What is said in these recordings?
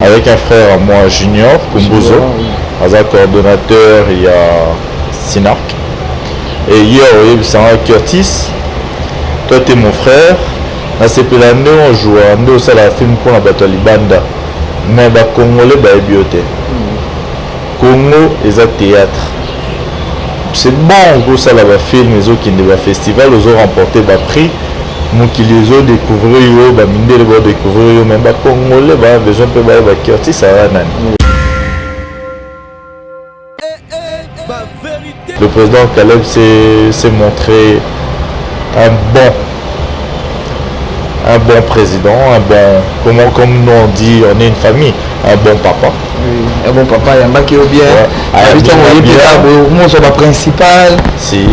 avec un frère à moi, Junior, Kumbuzo, oui. Coordonnateur, il y a Sinark. Et hier, oui, c'est Curtis. Toi, tu es mon frère. Dans ces pays-là, on joue à la film pour la bataille Libanda. Mais les Congolais, ils bioté. Congo, ils ont théâtre. C'est bon pour ça, la film, ils ont qui ont festival, ils ont remporté le prix. Moi qui les ont découvert, ils ont découvert, mais les Congolais, ils ont besoin de Curtis, ça va. Le président Caleb s'est montré un bon président, comme nous on dit, on est une famille, un bon papa. Oui, un bon papa, il y a un bac qui est bien. Moi, je suis le principal. Si.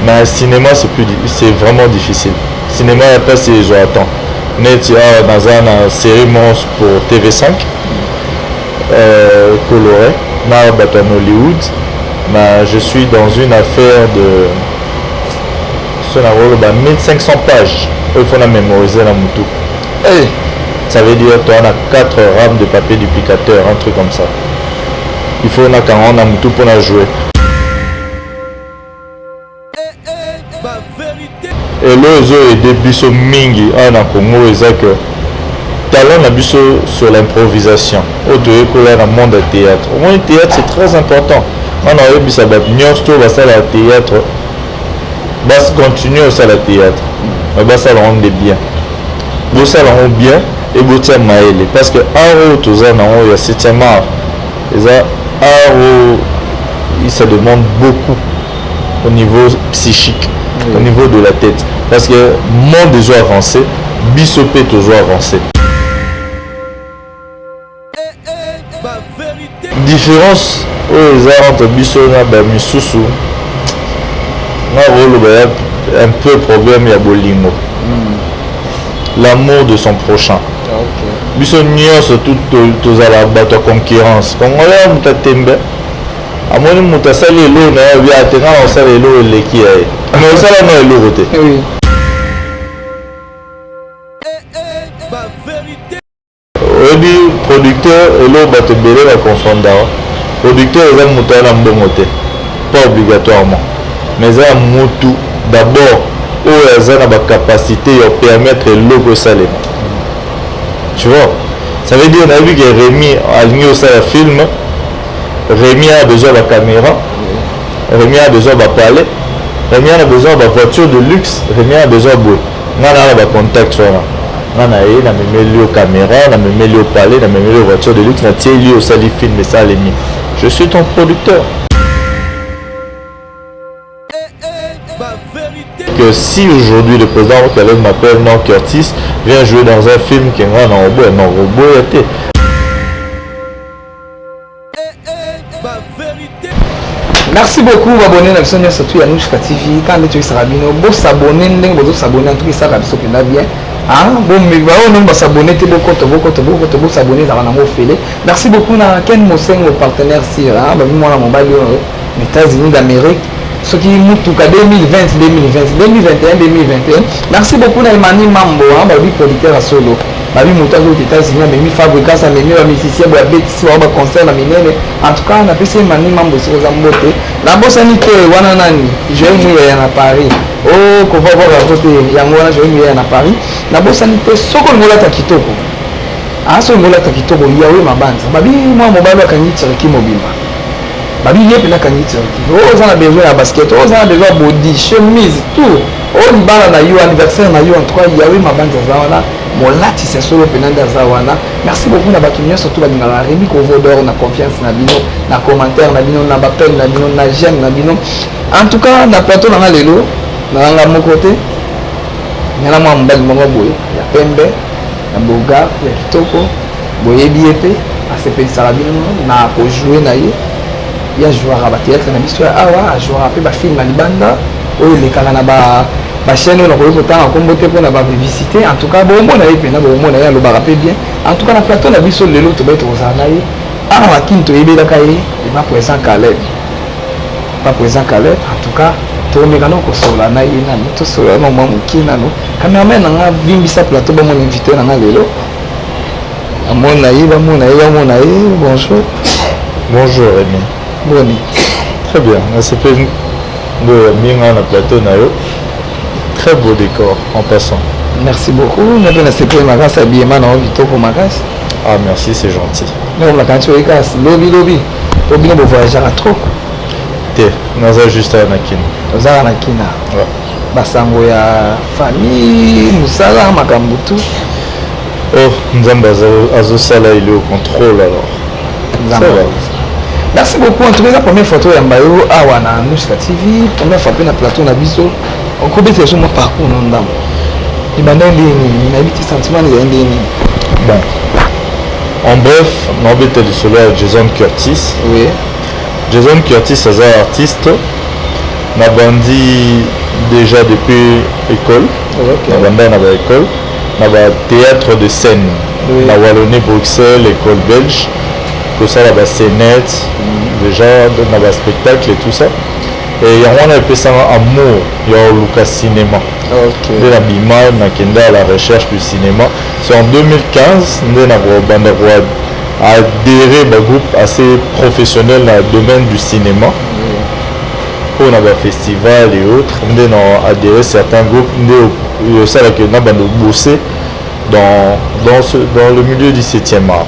Mais le cinéma, c'est vraiment difficile. Le cinéma, il n'y a pas ces gens attendent. Net, il y a dans une série monstre pour TV5, coloré, dans Hollywood. Mais je suis dans une affaire de 1500 pages. Il faut la mémoriser la moutou. Hey. Ça veut dire que tu as 4 rames de papier duplicateur, un truc comme ça. Il faut la 40 la moutou pour la jouer. Et là, ils ont aidé Bisso Mingi en Congo, ils ont que talent na biso sur l'improvisation. Au début, dans le monde du théâtre. Au moins, le théâtre, c'est très important. On a eu ça, ça le théâtre. Bas continuer au salle théâtre. Mais bas ça le rend bien. Vous ça le rend bien et vous tiens maël. Parce que aro tout ça non, il y a 7e art. Et ça aro, ça demande beaucoup au niveau psychique, au niveau de la tête. Parce que monde déjà avancé, bisopé toujours avancé. Différence entre biso na misusu. Un peu problème, il y a bolingo. L'amour de son prochain. Biso nyonso tous à la bateau concurrence. Congolais muta tembe. Amoni muta sali elo na ya tena on sali elo leki ya. Mais on sala na elo côté. Oui. Obi producteur elo bato belé la confondant. Producteur est un muta na mbongote. Pas obligatoirement. Mais ça mutu d'abord où ils ont la capacité de permettre le salé. Tu vois, ça veut dire on a vu que Rémi a aligné au film. Rémi a besoin de la caméra, Rémi a besoin de la palais, Rémi a besoin de la voiture de luxe, Rémi a besoin de bois. On a le contact. On a mis la caméra, on a mis le palais, on a mis la voiture de luxe, on a tiré au salé film et ça les mis. Je suis ton producteur. Que si aujourd'hui le président Caleb m'appelle non Curtis vient jouer dans un film qui est un robot été. Merci beaucoup abonné à la chaîne surtout Yanouchka TV quand tu es rabino bon s'abonner ndenge s'abonner en tout ça comme ça bien bon mais on va s'abonner te beaucoup s'abonner ça va nous faire. Merci beaucoup na Ken Mosengo partenaire si moi la mobile aux États-Unis d'Amérique. Ce qui est 2020, 2020, 2021, 2021. Merci beaucoup à Emani Mambo, babi producteur à solo. Babi Mouta aux États-Unis, mais fabricant ça, mais musicien, babi concert à minene. En tout cas, on a pu se Emani Mambo sur Zambote. La bosse sanité, Wananani, je vais mourir à Paris. Oh, qu'on va voir la côté Yangwana, je vais mourir à Paris. La bosse sanité, Soko Ngola Takitoko. Ah, Soko Ngola Takitoko, Yahweh Mabanza. Babi, moi, mon baba, Kanyi Tsariki Mobima. Babi yé pena kaniti on a besoin de basket, on a besoin de body, chemise, tout. On bala na yo anniversaire na yo en 3 yawe mabanda zawana. Mon lati c'est solo penanda zawana. Merci beaucoup na batumia surtout ba ngala Rémi Kovodor na confiance na bino, na commentaire na bino, na bapel na bino, na j'aime na bino. En tout cas na plateau na lelo na nga mon côté. Ngala mwa mbali mongo boye, ya pembe, na boga, ya kitoko, boye biete, a se pensa la bino na ko jouer na ye. Il y a joueur à théâtre na biso awa joueur a fait ba film na libanda oyo lekala na ba chaîne on a ko tanga kombote pour na ba visiter en tout cas bon mona yepe na bon mona ya lo ba rappeler bien en tout cas na plateau na biso lelo to beto ozana ye awa kinto yebela kai et pas présent Caleb en tout cas tomeka no kosola na ye nano tosola na mwa moke nano cameraman nanga vimbisa plateau bamona invité nanga lelo amona ye bamona ye bonjour. Bonjour Rémi. Boni. Très bien, c'est pas bien na plateau na yo. Très beau décor en passant. Merci beaucoup. Nous avons accepté ma race habillement dans Vito pour ma race. Ah merci, c'est gentil. Nous avons la canne sur les casses. Lobby. Lobby nous voyager à trop. T'es, nous avons juste à Anakin. Nous avons Anakin. Ouais. Basango ya famille, Moussala, Makambutu. Oh, nous avons Azosala, il est au contrôle alors. Ça va. Merci beaucoup. En tout cas, la première photo de Mbayo, Awana, Nuska TV, première fois na plateau na biso. On connaît sur mon parcours non dame. Il m'a donné des sentiments de bon. En bref, on va le solo à Jason Curtis. Oui. Jason Curtis est un artiste. Na bandi déjà depuis l'école. Okay. Na bandi na l'école. Na théâtre de scène. Oui. Na Wallonie Bruxelles, école belge. Tout ça là-bas scénette. Déjà dans le spectacle et tout ça. Et on a appelé ça amour, il y a le cinéma. Ok. De la bima, on a la recherche du cinéma. C'est en 2015, on a adhéré à un groupe assez professionnel dans le domaine du cinéma. On a un festival et autres. On a adhéré à certains groupes. On a bossé dans le milieu du 7e art.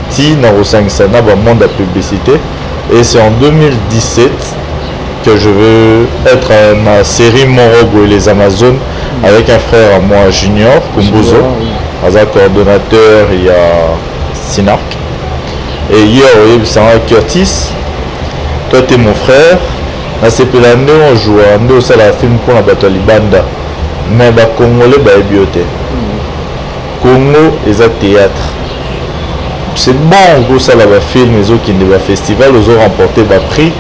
Si on a un monde de publicité. Et c'est en 2017 que je veux être à ma série Morobo et les Amazones avec un frère à moi, Junior Kumbuzo, un coordonnateur, il y a Sinark. Et hier, c'est un Curtis, toi tu es mon frère. À ces l'année on joue on ça la film pour la bataille Banda. Mais les Congolais, ils bioté. Congo, ils ont théâtre. C'est bon, gros, ça là, film, les autres qui ont festival, ils ont remporté le prix.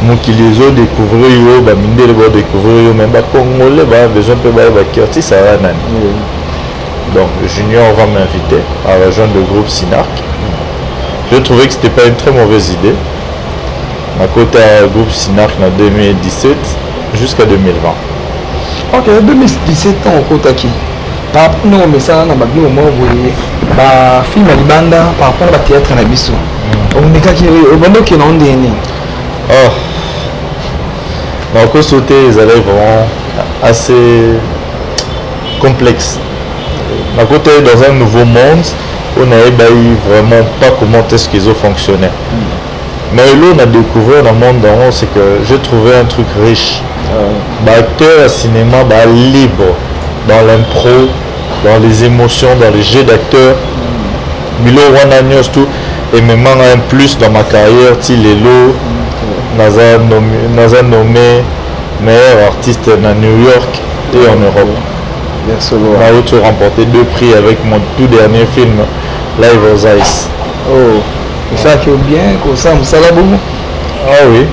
Moi qui les ont découvert, ils ont découvert, mais les Congolais, ils ont besoin de Curtis, ça va. Donc, Junior va m'inviter à rejoindre le groupe Sinark. Je trouvais que ce n'était pas une très mauvaise idée. À côté du groupe Sinark en 2017 jusqu'à 2020. Ok, 2017 ans au côté qui non, mais ça, on a bien au moins film à Libanda par rapport au théâtre à Nabiso. On est qui au bando qui n'ont des oh, donc sauter les élèves vraiment assez complexes. À côté dans un nouveau monde, on n'avait vraiment pas comment est-ce qu'ils ont fonctionné. Mais là on a découvert dans le monde d'avant, c'est que j'ai trouvé un truc riche. Acteur à cinéma libre dans l'impro, dans les émotions, dans les jeux d'acteurs. Milo Wananios tout. Et même un plus dans ma carrière, Tilelo, Naza nommé meilleur artiste à New York et en Europe. On a aussi remporté 2 prix avec mon tout dernier film, Live aux Ice. Oh, c'est ça qui est bien, comme ça, ah oui.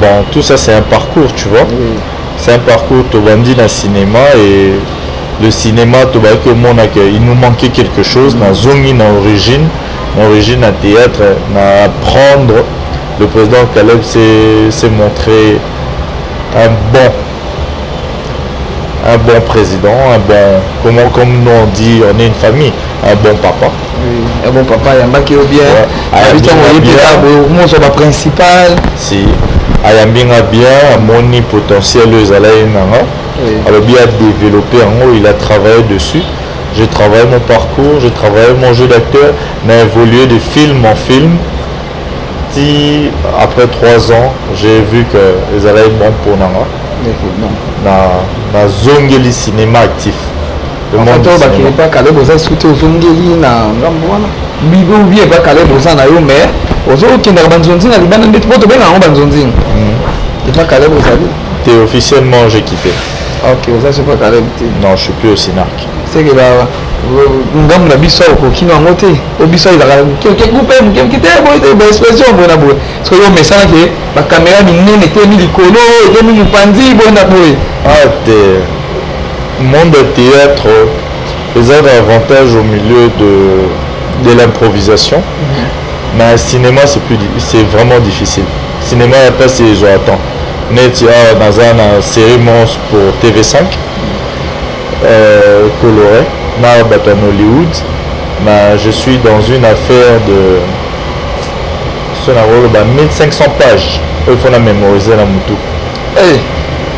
Bon, tout ça c'est un parcours, tu vois. Oui. C'est un parcours, tu vas dire dans le cinéma et le cinéma, tu vas que il nous manquait quelque chose, dans Zongi, dans l'origine à théâtre, à apprendre. Le président Caleb s'est montré un bon président, comme nous on dit, on est une famille, un bon papa. Oui, un bon papa, il y a un qui est bien. Moi, principal. Si, il y a bien, mon potentiel, alors bien développé en haut, il a travaillé dessus. J'ai travaillé mon parcours, j'ai travaillé mon jeu d'acteur, mais évolué de film en film. Si après 3 ans, j'ai vu que les allaient être bons pour Nanga. Dans Zongeli cinéma actif. Le monde qui n'est pas calé, vous avez sauté au Zongeli, Bibo ou bien pas calé, vous en avez mais aux autres qui n'ont pas besoin de Liban, mais tu bien en Banzonzing. Il n'est pas calé, vous avez. Officiellement, j'ai quitté. Ok, vous avez pas calé. Non, je suis plus au Sinark. C'est que là, nous avons biso qui nous ont monté. Au biso, il a quelques groupes qui étaient bonne expression pour la boue. Parce que le message que la caméra n'était mis l'icône, était mis pandi, bon la boue. Ah, le monde de théâtre, ils ont un avantage au milieu de l'improvisation. Mais le cinéma, c'est vraiment difficile. Le cinéma, il n'y a pas ces jours à temps. net dans une série monstre pour TV5 coloré na Baton Hollywood, mais je suis dans une affaire de 1500 pages. Il faut la mémoriser la moutou. Hey.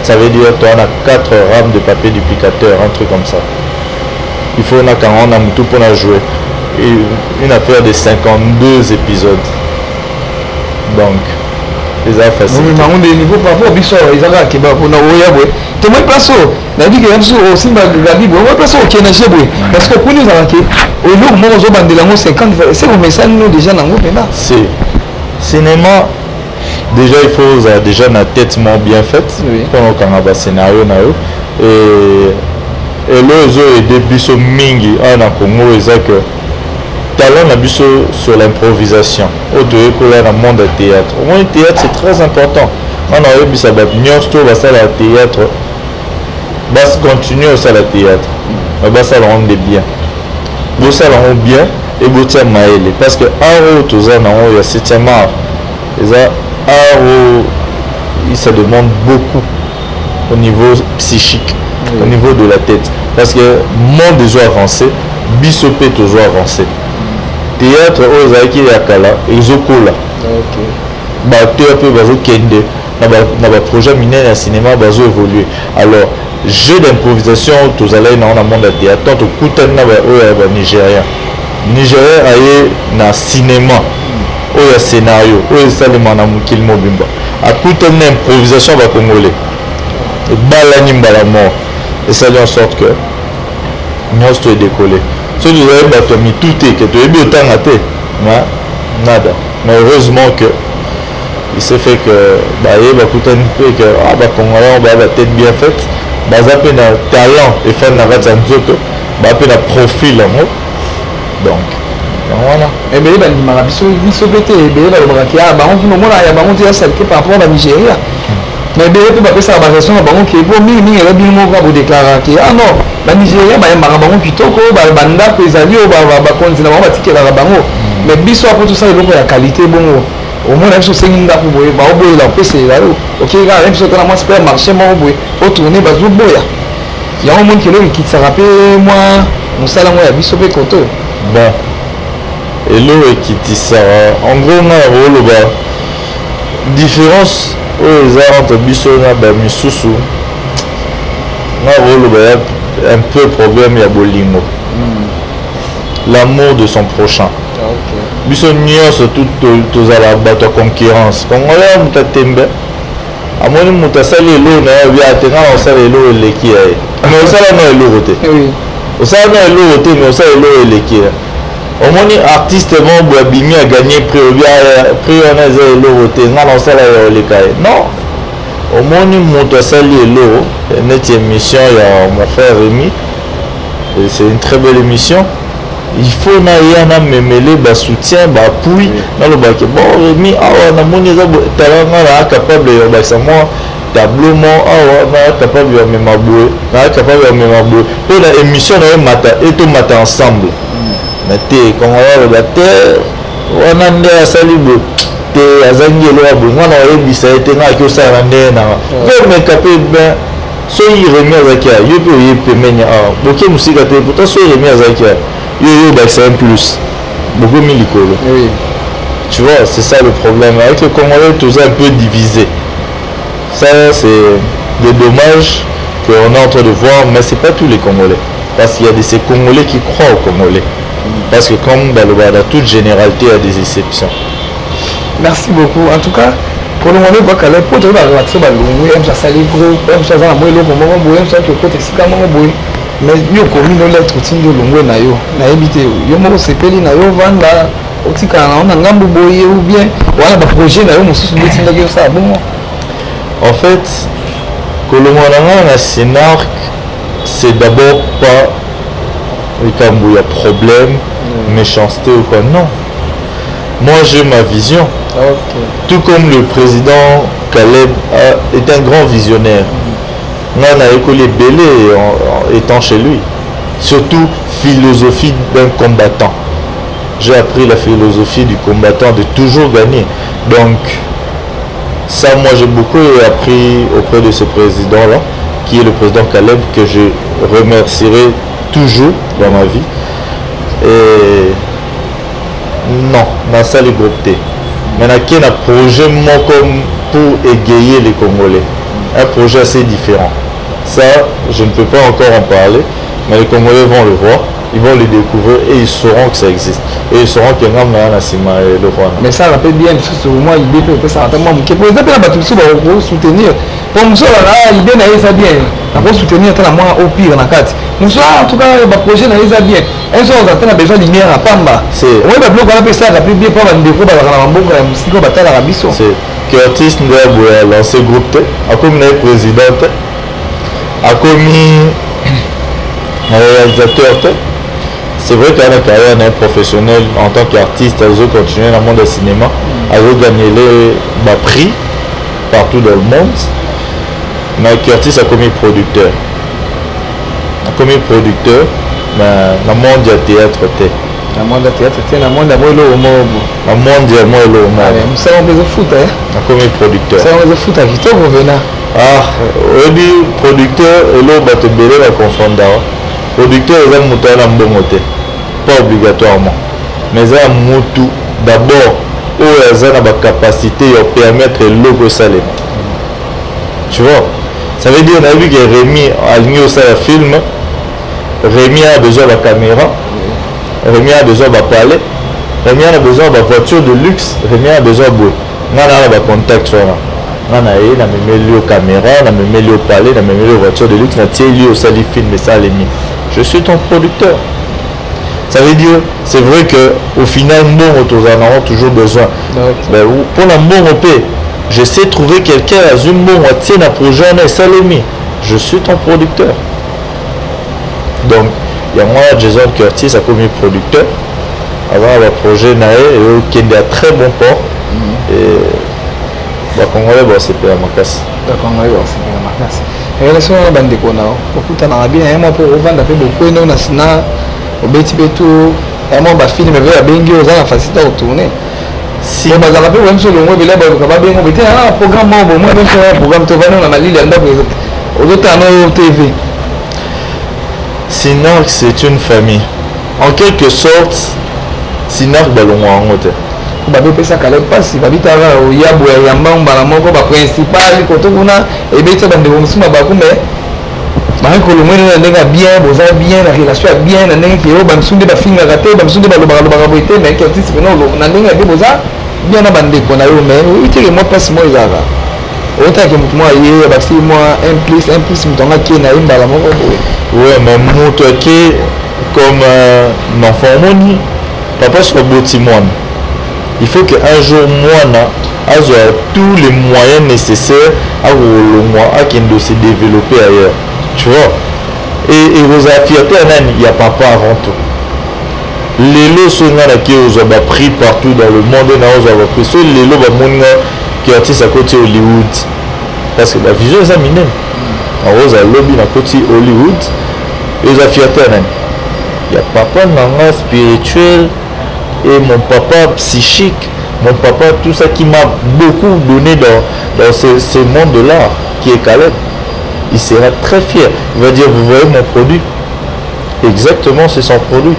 Ça veut dire que tu as 4 rames de papier duplicateur, un truc comme ça. Il faut qu'on a moutou pour la jouer. Et une affaire de 52 épisodes. Donc, les affaires faciles. Oui, mais on est niveau par rapport à Bissau, ils ont un kebab pour nous. Tu m'as placé. La vie qui est aussi ma vie, on va placer au Kenya. Parce que pour nous, au lieu de nous avoir des langues 50, c'est le message nous déjà dans le maintenant. C'est cinéma. Déjà, il faut déjà une tête bien faite. Quand on a un scénario. Et là, ils ont aidé Bissau Mingi en Congo. Ils ont que talent na biso sur l'improvisation au deux dans le monde du théâtre. Au moins le théâtre c'est très important. On a eu bisa ba nyonso ba ça la théâtre. Bas continuer au ça la théâtre. Ba ça le rendre bien. Bo ça le rend bien et bo tia maele parce que aro toza na o ya 7e art. Ça aro ça demande beaucoup au niveau psychique, au niveau de la tête parce que monde déjà avancé, biso pe toujours avancé. Théâtre aux Aïki et Akala et Zokola. Acteurs peuvent kende dans le projet mineur et cinéma bazo évoluer. Alors jeu d'improvisation tous allez dans le monde de théâtre tant au couteau na ba Nigérien. Nigérien aye na cinéma ou scénario ou ça le manam qu'il mobimba. À couteau na improvisation ba congolais. Et balani mbala mort. Et ça fait en sorte que nous sommes décollés. Si vous avez mis tout et que tu as mis autant à terre, nada. Mais heureusement que il s'est fait que il va coûter un peu que on va la tête bien faite, un talent et faire un profil donc voilà. Et bien il m'a dit sauveté et bien il par rapport à la Nigeria. Mais bien tu vas ça la question qui est pour mille déclarer que ah non la Nigeria bango kitoko banda pezali ba konzina ba tikela bango mais biso après tout ça il y a qualité bon au moins ça c'est une date boye ba boye la pese là OK ga même ça dans super marché mo boye au tourner ba zo boya il y a un monde qui se rappelle moi musala mo ya biso pe koto ben et l'eau qui tissa en gros na rolo ba différence entre biso na ba misusu na rolo ba un peu problème ya bolingo. L'amour de son prochain. Biso nyonso tous à la bato concurrence. Congolais mutatembe. Amoni mutasali elo na ya tenga osala elo eleki ya. Mais osala na elo roté. Oui. Osala na elo roté mais osala elo eleki ya. Omoni artiste bon boabimi a gagné prix prix on a elo roté ngana osala ya oleka. Non. Au moins moto sali elo net émission il y a mon frère Rémi et c'est une très belle émission. Il faut na memele ba soutien ba appui dans le bac bon Rémi na moni za talent na capable yo ba ça moi tableau mo na capable yo même aboué na capable yo même aboué pour la émission na mata et tout mata ensemble mais té quand on va terre on a ndé sali bo azangi elo abo ngana oyebisa ete nga ki osala ndenge nanga pe mekape ben so Rémi azalaki ya yo mpe oye pembeni awa boke mosika te pourtant so Rémi azalaki ya yo oyebakisa un plus bokomi likolo tu vois c'est ça le problème avec le Congolais tous un peu divisé ça c'est des dommages qu'on est en train de voir mais c'est pas tous les Congolais parce qu'il y a ces Congolais qui croient aux Congolais parce que comme dans toute généralité il y a des exceptions. Merci beaucoup. En tout cas, pour le moment, il faut que les potes soient relaxés, ça sali gros, ça va moi le moment boy, ça que côté sika moment boy. Mais yo komi no lettre tinjo longwe na yo, na ebité yo mo sepeli na yo vanda, otika na ngambu boy ou bien voilà ba projet na yo mosusu betinda que ça bon. En fait, kolomana na scénar c'est d'abord pas il y a problème, méchanceté ou quoi non. Moi j'ai ma vision. Tout comme le président Caleb est un grand visionnaire. On a école belé étant chez lui. Surtout philosophie d'un combattant. J'ai appris la philosophie du combattant de toujours gagner. Donc Ça, moi, j'ai beaucoup appris auprès de ce président-là, qui est le président Caleb, que je remercierai toujours dans ma vie. Et non, dans ça, les groupes T. Maintenant, il y a un projet moi, comme pour égayer les Congolais. Un projet assez différent. Ça, je ne peux pas encore en parler, mais les Congolais vont le voir. Ils vont le découvrir et ils sauront que ça existe. Et ils sauront qu'il y a un Nassima et le roi. Mais ça rappelle bien, parce que sur moi, il peut ça attend moi. Pour exemple, il y a soutenir. Pour nous, l'idée n'est pas bien. On va soutenir moi au pire dans la carte. Nous en tout cas, le projet n'est pas bien. Un jour, on a besoin de lumière à Pamba. C'est. On va bloquer la ça, la plus bien pour un défaut dans la boucle, la musique, on va battre la mission. C'est. Curtis Ndeboué a lancé le groupe T, a comme présidente, a commis réalisateur T. C'est vrai qu'à la carrière d'un professionnel en tant qu'artiste, elle a continué dans le monde du cinéma, elle a gagné les prix partout dans le monde. Mais Curtis a commis producteur. A commis producteur, mais dans le monde du théâtre. Dans le monde du théâtre, dans le monde du monde. Dans le monde du monde. Nous savons des foot, hein? A commis producteur. Nous savons des foot à Vito Rovena. Ah, au début, producteur, et là, on va te béler la confondre. Producteur, ils ont monté à Mbongote. Pas obligatoirement. Mais ils ont monté d'abord où ils ont la capacité de permettre le logo salé. Tu vois? Ça veut dire, on a vu que Rémi a mis au film. Rémi a besoin de la caméra. Rémi a besoin de parler. Rémi a besoin de voiture de luxe. Rémi a besoin de boire. On a contact sur là. On a mis la caméra, on a mis le palais, on a mis la voiture de luxe, on a mis au sali film et ça a mis. Je suis ton producteur. Ça veut dire, c'est vrai qu'au final, nous en avons toujours besoin. Mais pour la bon paix, je sais trouver quelqu'un à une bon tient un projet et ça l'a mis. Je suis ton producteur. Donc, il y a moi, Jason Curtis, a commis producteur. Avant le projet Naé, qui est un très bon port. Et Congolais, c'est pas ma casse. Congolais, c'est pas ma casse. Et là, on a bandé qu'on a. Beaucoup de bien, moi pour vendre beaucoup de nous, au Betty Beto, et moi, ma fille me veut à Bengue, aux gens, la facilité à retourner. Si on a rappelé, on se le voit, il y a un programme, moi, je fais un programme, tu vas dans la Lille, aux autres à TV. Sinon, c'est une famille. En quelque sorte, Sinon, Balongo en babepesa kala pasi babitaka oyabo ya mbamba moko ba principal koto kuna ebeta bande bomusuma bakume bakolo mwene ndenge bien boza bien la relation bien na ndenge yo bamsunde bafinga kate bamsunde balobaka boite mais que artiste no na ndenge ya boza bien na bande ko na yo mais utile mo pasi mo ezaka autant que mutu mo ye ba si moi un plus mutonga ki na imbala moko boye ouais mais mutu ki comme l'enfant moni papa sur botimone. Il faut qu'un jour, moi, j'ai tous les moyens nécessaires à se développer ailleurs. Tu vois? Et vous affirmez, il n'y a papa avant tout. Les lots sont qui ont pris partout dans le monde, ils ont pris. Soit les lots qui ont été à côté Hollywood. Parce que la vision est minime. En rose, à lobby à côté Hollywood. Ils ont affirmé, il y a papa spirituel. Et mon papa psychique, mon papa, tout ça qui m'a beaucoup donné dans ce monde de l'art, qui est Caleb, il sera très fier. Il va dire, vous voyez mon produit? Exactement, c'est son produit.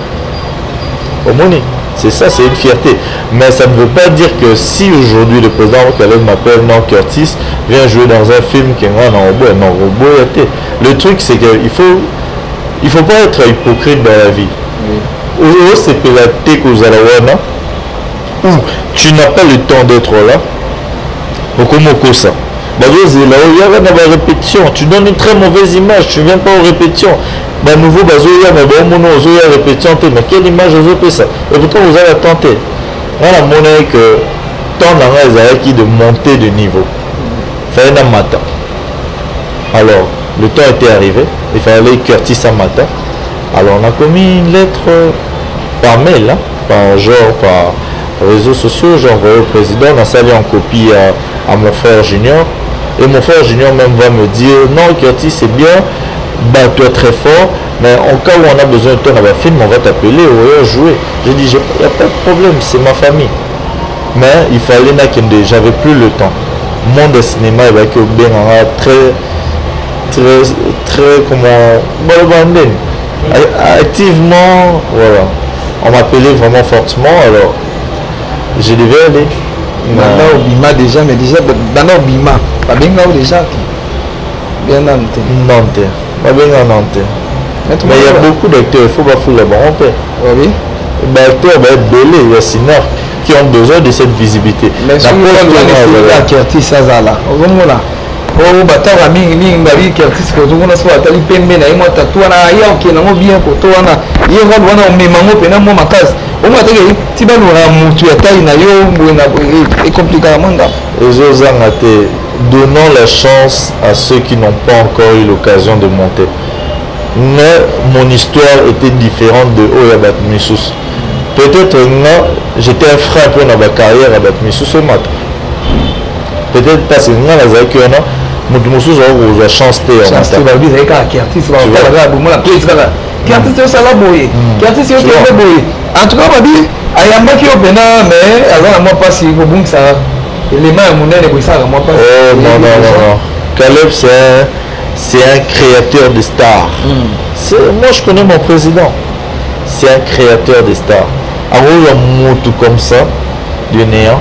Au money. C'est ça, c'est une fierté. Mais ça ne veut pas dire que si aujourd'hui le président Caleb m'appelle Non Curtis, vient jouer dans un film qui est un robot, le truc, c'est qu'il faut pas être hypocrite dans la vie. Ou c'est pélaté que vous allez voir, ou tu n'as pas le temps d'être là. Comment ça? Il y a une répétition. Tu donnes une très mauvaise image. Tu ne viens pas aux répétitions. Nouveau, il y a une répétition. Mais quelle image vous avez ça? Et pourtant, vous allez tenter. On a monnaie que tant qui de monter de niveau. Fait un matin. Alors, le temps était arrivé. Il fallait Curtis un matin. Alors on a commis une lettre par mail, hein, par réseaux sociaux, j'ai envoyé au président, on a salé en copie à mon frère junior. Et mon frère junior même va me dire, non Curtis c'est bien, toi très fort, mais en cas où on a besoin de toi dans le film, on va t'appeler, on va jouer. J'ai dit, il n'y a pas de problème, c'est ma famille. Mais il fallait que j'avais plus le temps. monde de cinéma avec bien très comment activement, voilà. On m'appelait vraiment fortement, alors je devais aller. Maintenant au Bima déjà, mais déjà dans au Bima, pas bien déjà. Bien Nantes. Nantes, pas bien en Nantes. Mais il y a beaucoup d'acteurs, il faut pas foutre la barre. Oui. Acteurs, belé, il y a Sinar qui ont besoin de cette visibilité. Mais si vous avez un Kertis Azala, oh batara mingi bari Kertis ko tuna so atali pembe na imo tatua na ya ok na mo bien ko to wana ye wana o memango pena mo makas o mo atake tibano na mutu ya tai na yo ngwe na e compliqué manga ezozanga te. Donnons la chance à ceux qui n'ont pas encore eu l'occasion de monter. Mais mon histoire était différente de Oyabat Missus. Peut-être j'étais un frein pour ma carrière à Batmissus ce matin. Peut-être parce que nous avons mutu a chance te en matin. En tout cas, babi ayambaki opena mais azana moi pas si kobungisa élément ya munene koisaka moi pas. Oh non. Caleb c'est un créateur de stars. Moi je connais mon président. C'est un créateur de stars. Alors il y a mutu comme ça du néant.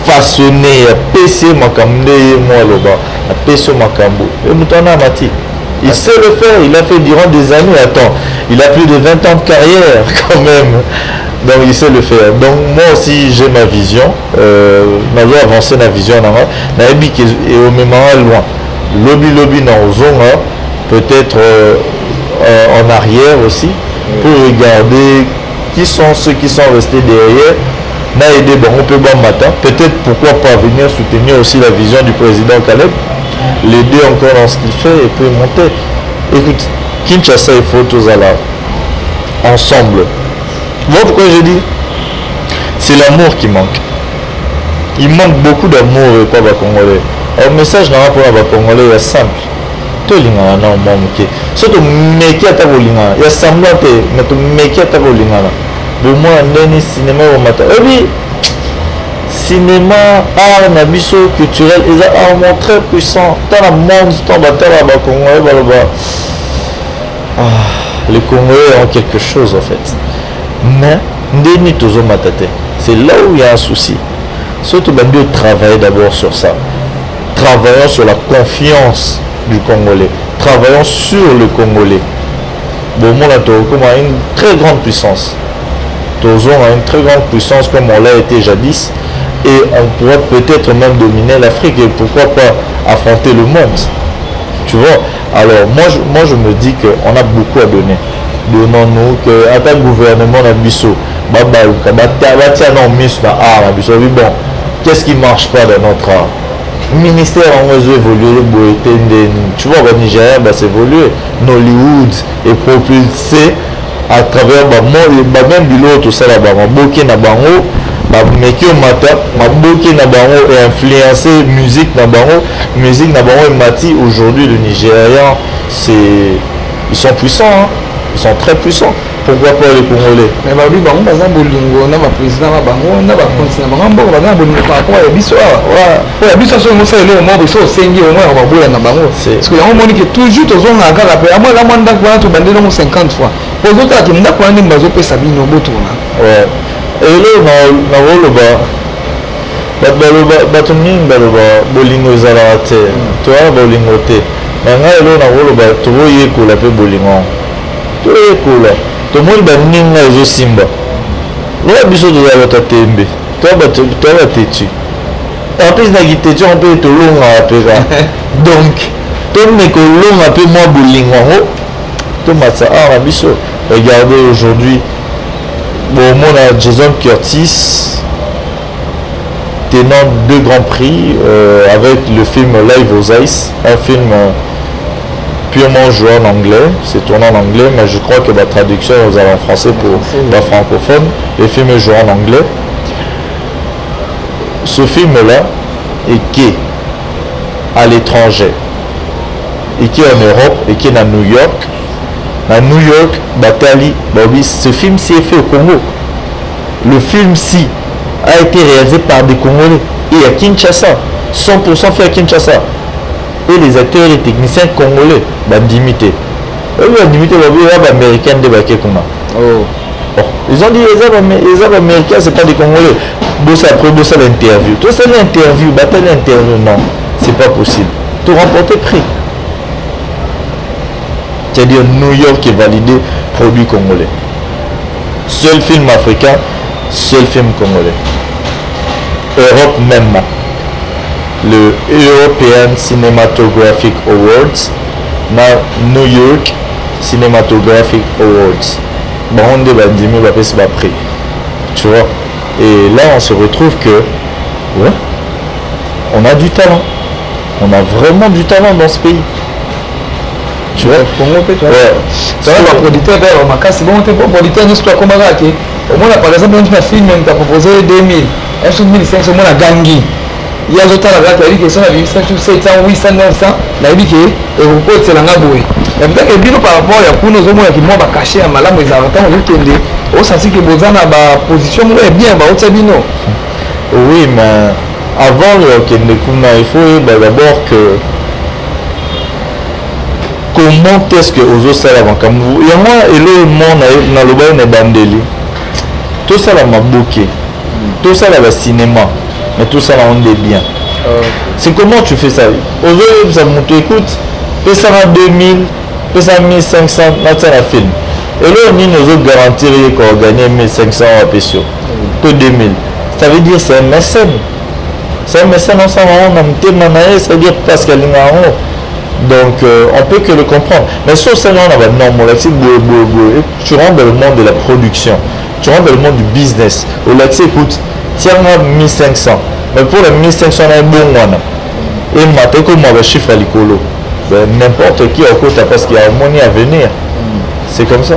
Façonné à PC Makambe moi là-bas, à PC Makambo. Et Moutana Mati. Il sait le faire, il a fait durant des années. Attends, il a plus de 20 ans de carrière quand même. Donc il sait le faire. Donc moi aussi j'ai ma vision. Je vais avancer ma vision. Et au même moment loin. Lobby dans zone, peut-être en arrière aussi, pour regarder qui sont ceux qui sont restés derrière. On peut bon matin. Peut-être pourquoi pas venir soutenir aussi la vision du président Caleb, l'aider encore dans ce qu'il fait et puis monter. Écoute, Kinshasa il faut tous aller ensemble. Moi pourquoi je dis c'est l'amour qui manque. Il manque beaucoup d'amour et pas Congolais. Alors message dans rapport à Congolais est simple. Tout le monde a un manqué. Surtout meki à ta bolinga. Il y a semblant mais tu meki à ta bolinga. Pour moi, un cinéma au matin. Et puis, cinéma, art, nabiso, culturel, ils ont un art très puissant. Dans le monde, les Congolais ont quelque chose en fait. Mais, c'est là où il y a un souci. Surtout, on doit travailler d'abord sur ça. Travaillons sur la confiance du Congolais. Travaillons sur le Congolais. Bon, moi, on a une très grande puissance. Tozon a une très grande puissance comme on l'a été jadis et on pourrait peut-être même dominer l'Afrique et pourquoi pas affronter le monde. Tu vois. Alors moi je me dis qu'on a beaucoup à donner. Donnons-nous que à ta gouvernement Nabiso, bon, qu'est-ce qui marche pas dans notre art? Ministère en évolué, tu vois au Nigeria c'est évolué, Nollywood est propulsé à travers même bilot tout ça là-bas, maboki na bango, meki au matin, maboki na bango et influencer musique na bango et mati. Aujourd'hui le Nigérian ils sont puissants, hein? Ils sont très puissants. Pourquoi pas les Congolais? Mais babi bango baza bolingo na ba président na bango na ba conseiller bango baza bolingo par rapport à biso ouais biso so mo sele mo biso sengi au moins on va boula na bango parce que on moni que toujours tozo na kala pe amwa la manda kwa to bandelo mo 50 fois pour d'autres qui nda kwa ndi mbazo pesa bino botona ouais et là na woloba bato mingi baloba bolingo ezalaka te toa bolingo te mais ngai elo na woloba toyekola mpe bolingo toyekola tomoni baninga ezosimba lola biso tozala bato tembe toa batetu en plus na kitetu mpe tolongaka mpeka donc tomeka olonga mpe mwa bolingo yango tomatisa art na biso. Regardez aujourd'hui bomona Jason Curtis tenant 2 grands prix avec le film Live aux Ice, un film purement joué en anglais, c'est tourné en anglais, mais je crois que la traduction est en français pour les francophones. Le film est joué en anglais. Ce film-là est qui à l'étranger, et qui est en Europe, et qui est à New York. À New York, Batali, ce film-ci est fait au Congo. Le film-ci a été réalisé par des Congolais et à Kinshasa. 100% fait à Kinshasa. Et les acteurs et les techniciens congolais, d'imiter. D'imiter les Américains de Bakekuna. Ils ont dit les Américains, c'est pas des Congolais. Bossa après Bossa l'interview. Tout ça l'interview, bataille l'interview, non, c'est pas possible. Tout remporter prix. C'est-à-dire New York est validé produit congolais. Seul film africain, seul film congolais. Europe même. Le European Cinematographic Awards, New York Cinematographic Awards. Tu vois. Et là on se retrouve que ouais, on a du talent. On a vraiment du talent dans ce pays. Tu vois, ouais. Ça va, producteur vers Makasi, bon, t'es producteur, nous sommes comme ça, au moins, par exemple, dans un film, on t'a proposé 2000, un film 1500, on a Gangi. Il y a d'autres là, qui a dit que ça, 700, 800, 900, il a dit que c'est la Naboué. Mais peut-être que par rapport à pour nos hommes qui m'ont caché à Malam, ils ont attendus, au sens que Bozan a ma position est bien, oui, mais avant le Kendekuna, il faut d'abord que comment est-ce que aux autres avant comme vous et moi et le monde dans le bain bandeli tout ça là m'a bouqué tout ça là va cinéma mais tout ça là on est bien c'est comment tu fais ça aux autres ça monte écoute paie ça à 2000 paie ça à 1500 là ça la film et là on nous autres garantir qu'on gagner 1500 à pécio que 2000 ça veut dire c'est un mécène on s'en rend ça veut dire parce qu'elle est en haut. Donc on peut que le comprendre. Mais sur ça, on a non, tu rentres dans le monde de la production, tu rentres dans le monde du business. Au Laxi, écoute, tiens, on a 1500. Mais pour les 1500, on a un bon one. Et maintenant, comme on a chiffre à l'écolo, n'importe qui au côté parce qu'il y a un money à venir. C'est comme ça.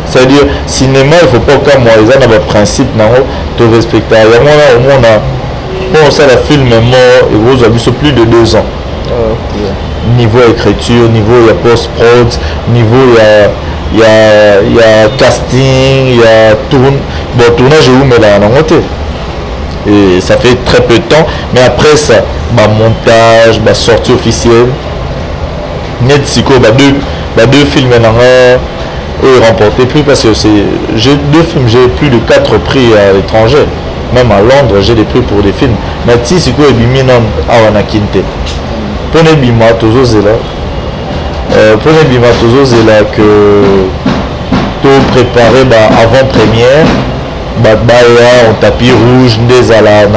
C'est-à-dire, cinéma, il ne faut pas comme moi, ils ont un principe, de respecter. Il y a au moins, bon, ça, le film est mort, et vous avez plus de 2 ans. Niveau écriture, niveau il y a post-prod, niveau il y a casting, il y a tournage où mais là en côté. Et ça fait très peu de temps, mais après ça, montage, sortie officielle. Net Siko, deux films et remporté plus parce que j'ai 2 films, j'ai plus de 4 prix à l'étranger. Même à Londres, j'ai des prix pour des films. Mais si Siko est biminon à Wanakinte. Prenez Bima toujours c'est là. Prenez Bima toujours c'est là que tout préparé avant-première. En tapis rouge, des ala,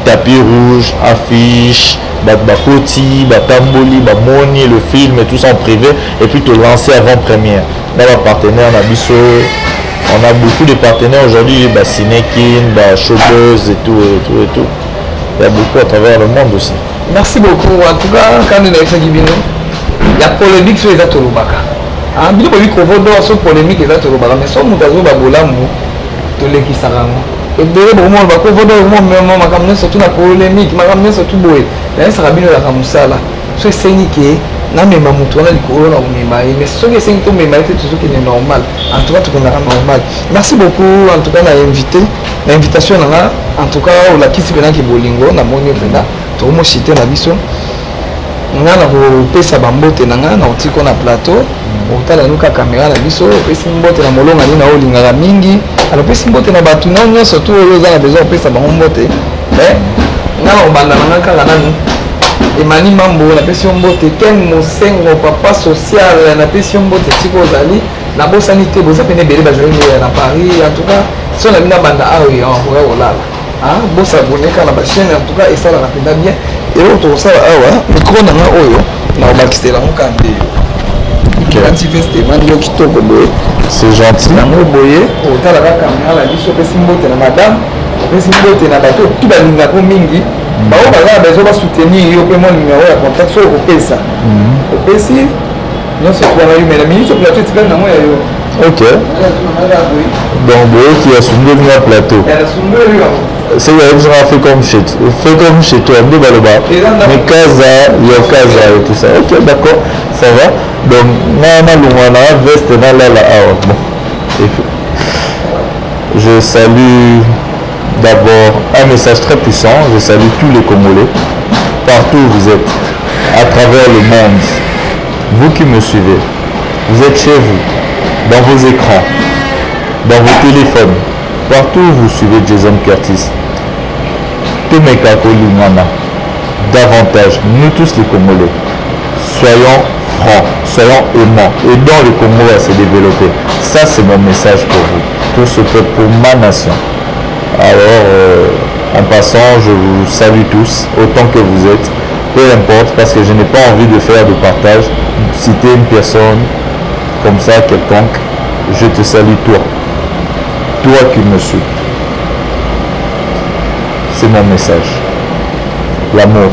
tapis rouge, affiche, bakoti, tamboli, moni, le film et tout ça en privé. Et puis tout lancer avant-première. Là, partenaire, on a beaucoup de partenaires aujourd'hui, Cinekin, Showbuzz et tout. Il y a beaucoup à travers le monde aussi. Merci beaucoup. En tout cas, quand on a fait il y a polémique sur les Atolobaka. Il y a une polémique sur les Atolobaka, mais si on a qui et bien, bon, on va couvrir surtout la polémique, surtout boé. Ça va bien la Ramusala. C'est séniqué, n'a même pas montré la corona ou même, mais ce qui est toujours qui est normal. En tout cas, tout est normal. Merci beaucoup. En tout cas, on a invité. L'invitation là, en tout cas, on a qui s'y qui bolingo, on a mon là. Tout le monde cité la vision. On a coupé sa bambote na otiko na plateau. Otala nuka caméra la biso, pesi mbote na molonga ni na olinga mingi. Alors pesi mbote na batu na nyo surtout oza na besoin pesa bambote. Mais ngana obanda na kaka nanu. Emani mambo na pesi mbote ken mosengo papa social na pesi mbote tiko ozali na bosanité boza pene belé ba journée na Paris en tout cas si on a mina banda awi on pourrait olala. Bossa boneka na ba chaîne en tout cas et ça la rapide bien. Et l'autre ça awa micro na oyo na obakistela mukande. C'est gentil. Madame, ok. Donc, qui a soulevé le plateau. C'est vrai que ça fait comme chez toi, mais Kaza, il y a Kaza et tout ça. Ok, d'accord, ça va. Donc, veste je salue D'abord, un message très puissant. Je salue tous les Congolais, partout où vous êtes, à travers le monde. Vous qui me suivez, vous êtes chez vous, dans vos écrans, dans vos téléphones, partout où vous suivez Jason Curtis. Temeka Kolingana, davantage, nous tous les Congolais, soyons francs, soyons aimants, aidons le Congo à se développer. Ça, c'est mon message pour vous, pour ce peuple, pour ma nation. Alors, en passant, je vous salue tous, autant que vous êtes, peu importe, parce que je n'ai pas envie de faire de partage, citer une personne comme ça, quelconque. Je te salue toi, toi qui me suis. C'est mon message. L'amour.